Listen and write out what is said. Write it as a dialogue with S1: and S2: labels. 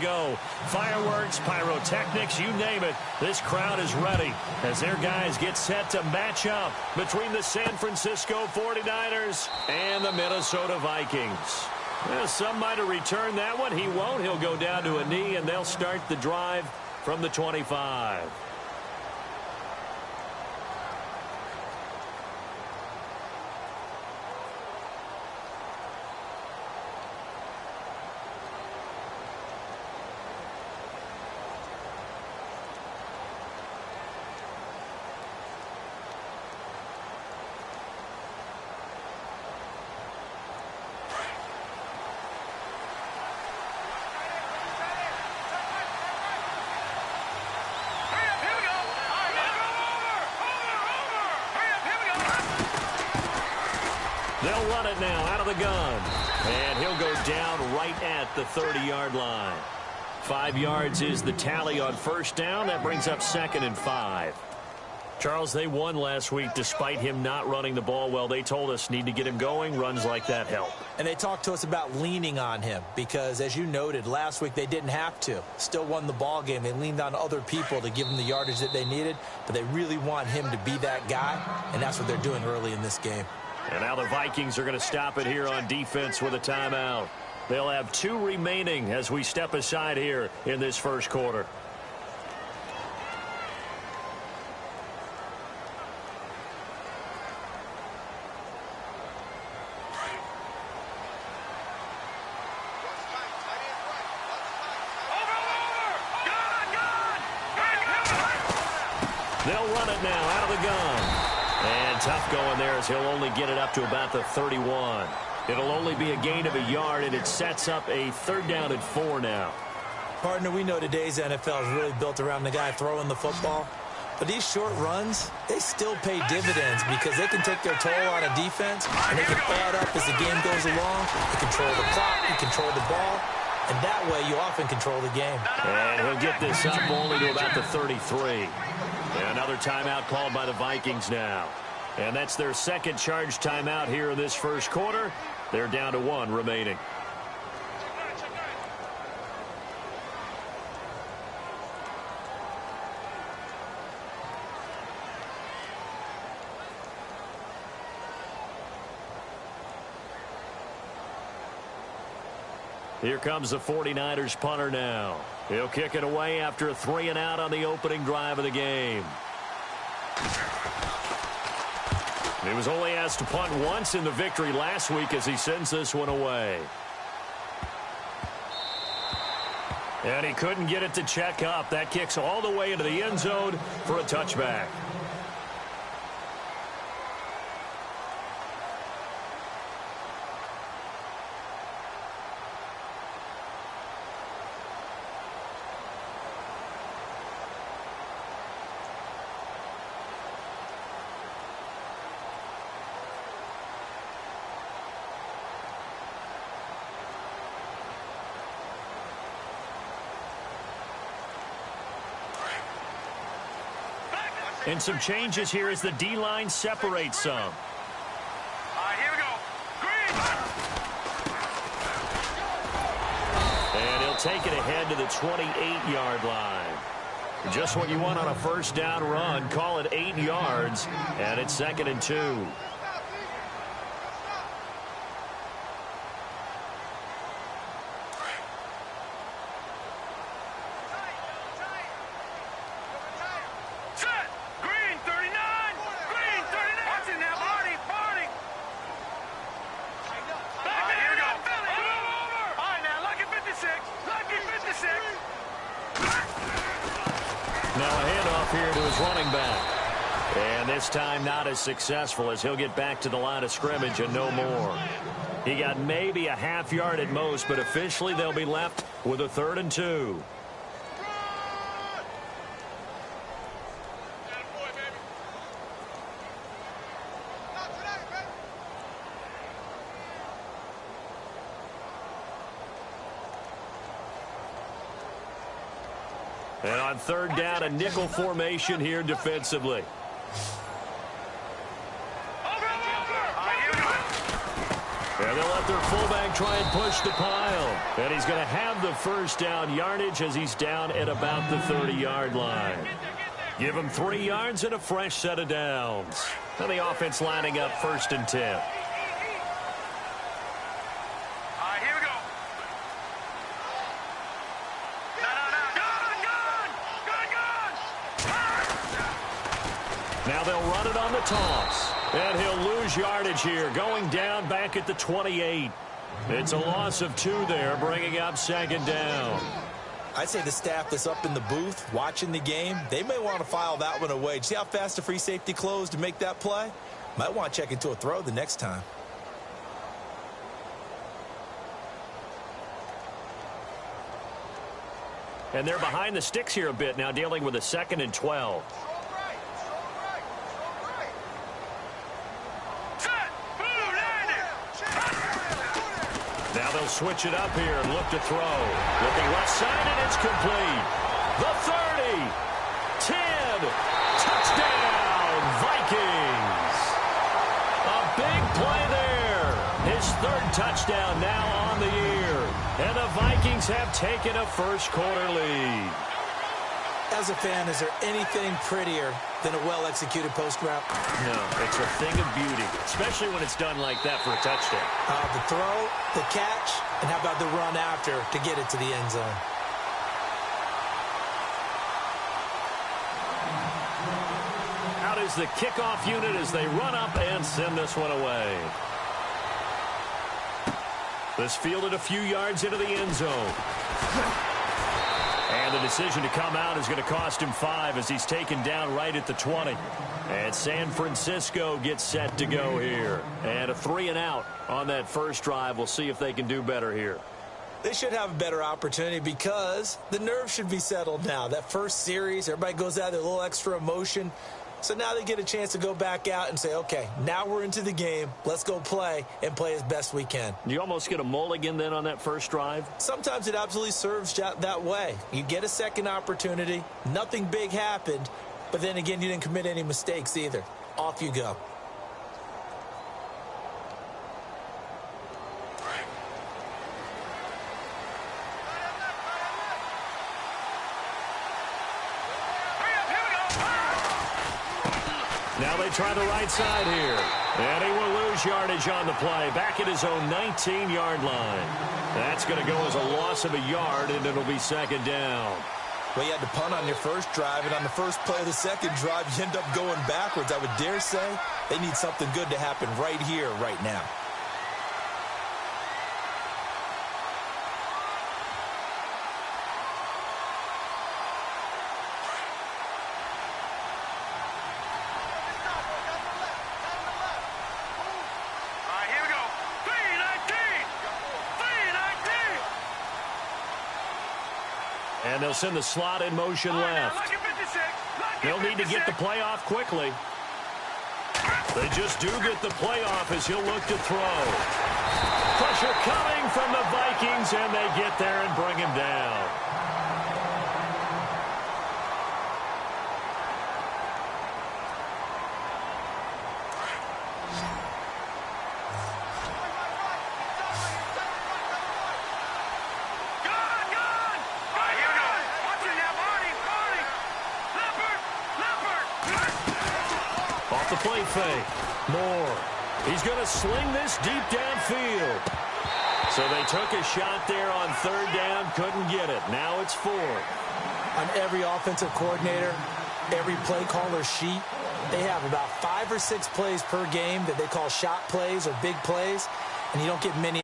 S1: go. Fireworks, pyrotechnics, you name it. This crowd is ready as their guys get set to match up between the San Francisco 49ers and the Minnesota Vikings. Well, some might have returned that one. He won't. He'll go down to a knee, and they'll start the drive from the 25. They'll run it now out of the gun. And he'll go down right at the 30-yard line. 5 yards is the tally on first down. That brings up 2nd and 5. Charles, they won last week despite him not running the ball well. They told us need to get him going. Runs like that help.
S2: And they talked to us about leaning on him because, as you noted, last week they didn't have to. Still won the ball game. They leaned on other people to give them the yardage that they needed, but they really want him to be that guy, and that's what they're doing early in this game.
S1: And now the Vikings are going to stop it here on defense with a timeout. They'll have 2 remaining as we step aside here in this first quarter. They'll run it now out of the gun. And tough going there as he'll only get it up to about the 31. It'll only be a gain of a yard, and it sets up a 3rd down and 4 now.
S2: Partner, we know today's NFL is really built around the guy throwing the football. But these short runs, they still pay dividends because they can take their toll on a defense, and they can add up as the game goes along. You control the clock, you control the ball, and that way you often control the game.
S1: And he'll get this up only to about the 33. And another timeout called by the Vikings now. And that's their 2nd charge timeout here in this first quarter. They're down to 1 remaining. Here comes the 49ers punter now. He'll kick it away after a 3-and-out on the opening drive of the game. He was only asked to punt once in the victory last week as he sends this one away. And he couldn't get it to check up. That kicks all the way into the end zone for a touchback. And some changes here as the D-line separates some.
S3: All right, here we go. Green!
S1: And he'll take it ahead to the 28-yard line. Just what you want on a first down run. Call it 8 yards, and it's 2nd and 2. This time not as successful as he'll get back to the line of scrimmage and no more. He got maybe a half yard at most, but officially they'll be left with a 3rd and 2. And on 3rd down, a nickel formation here defensively. And they'll let their fullback try and push the pile. And he's going to have the first down yardage as he's down at about the 30-yard line. Give him 3 yards and a fresh set of downs. And the offense lining up 1st and 10.
S3: All right, here we go.
S1: Now they'll run it on the toss. And he'll lose yardage here, going down back at the 28. It's a loss of 2 there, bringing up 2nd down.
S2: I'd say the staff that's up in the booth watching the game, they may want to file that one away. See how fast the free safety closed to make that play? Might want to check into a throw the next time.
S1: And they're behind the sticks here a bit now, dealing with a 2nd and 12. Now they'll switch it up here and look to throw. Looking left side, and it's complete. The 30, 10, touchdown, Vikings. A big play there. His 3rd touchdown now on the year. And the Vikings have taken a first-quarter lead.
S2: As a fan, is there anything prettier than a well-executed post route?
S1: No, it's a thing of beauty, especially when it's done like that for a touchdown.
S2: The throw, the catch, and how about the run after to get it to the end zone?
S1: Out is the kickoff unit as they run up and send this one away. This fielded a few yards into the end zone. And the decision to come out is going to cost him 5 as he's taken down right at the 20. And San Francisco gets set to go here. And a 3-and-out on that first drive. We'll see if they can do better here.
S2: They should have a better opportunity because the nerves should be settled now. That first series, everybody goes out there, a little extra emotion. So now they get a chance to go back out and say, okay, now we're into the game. Let's go play and play as best we can.
S1: You almost get a mulligan then on that first drive?
S2: Sometimes it absolutely serves that way. You get a second opportunity. Nothing big happened. But then again, you didn't commit any mistakes either. Off you go.
S1: Now they try the right side here. And he will lose yardage on the play. Back at his own 19-yard line. That's going to go as a loss of a yard, and it'll be 2nd down.
S2: Well, you had to punt on your first drive, and on the first play of the second drive, you end up going backwards. I would dare say they need something good to happen right here, right now.
S1: And they'll send the slot in motion left. They'll need to get the play off quickly. They just do get the play off as he'll look to throw. Pressure coming from the Vikings, and they get there and bring him down. The play fake. Moore. He's going to sling this deep downfield. So they took a shot there on 3rd down. Couldn't get it. Now it's 4th.
S2: On every offensive coordinator, every play caller sheet, they have about 5 or 6 plays per game that they call shot plays or big plays, and you don't get many.